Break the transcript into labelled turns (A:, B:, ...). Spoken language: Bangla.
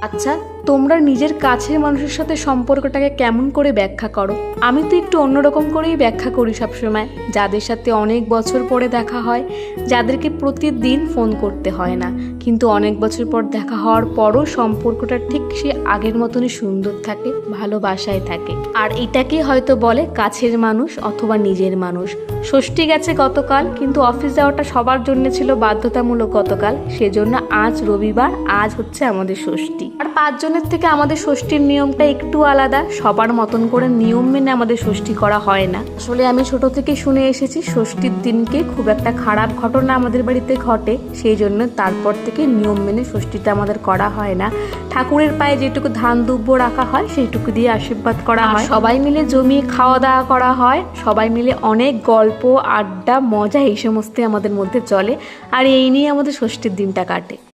A: আচ্ছা, তোমরা নিজের কাছের মানুষের সাথে সম্পর্কটাকে কেমন করে ব্যাখ্যা করো? আমি তো একটু অন্যরকম করেই ব্যাখ্যা করি সবসময়। যাদের সাথে অনেক বছর পরে দেখা হয়, যাদেরকে প্রতিদিন ফোন করতে হয় না, কিন্তু অনেক বছর পর দেখা হওয়ার পরও সম্পর্কটা ঠিক সে আগের মতনই সুন্দর থাকে, ভালোবাসায় থাকে। আর এটাকে হয়তো বলে কাছের মানুষ অথবা নিজের মানুষ। ষষ্ঠী গেছে গতকাল, কিন্তু অফিস যাওয়াটা সবার জন্য ছিল বাধ্যতামূলক গতকাল, সেজন্য আজ রবিবার, আজ হচ্ছে আমাদের ষষ্ঠী। আর 5 জনের থেকে আমাদের ষষ্ঠীর নিয়মটা একটু আলাদা, সবার মতন করে নিয়ম মেনে আমাদের ষষ্ঠী করা হয় না। আসলে আমি ছোট থেকে শুনে এসেছি ষষ্ঠীর দিনকে খুব একটা খারাপ ঘটনা আমাদের বাড়িতে ঘটে, সেই জন্য তারপর থেকে নিয়ম মেনে ষষ্ঠীটা আমাদের করা হয় না। ঠাকুরের পায়ে যেটুকু ধান দুব্য রাখা হয় সেইটুকু দিয়ে আশীর্বাদ করা হয়, সবাই মিলে জমিয়ে খাওয়া দাওয়া করা হয়, সবাই মিলে অনেক গল্প আড্ডা মজা এই সমস্তই আমাদের মধ্যে চলে। আর এই নিয়ে আমাদের ষষ্ঠীর দিনটা কাটে।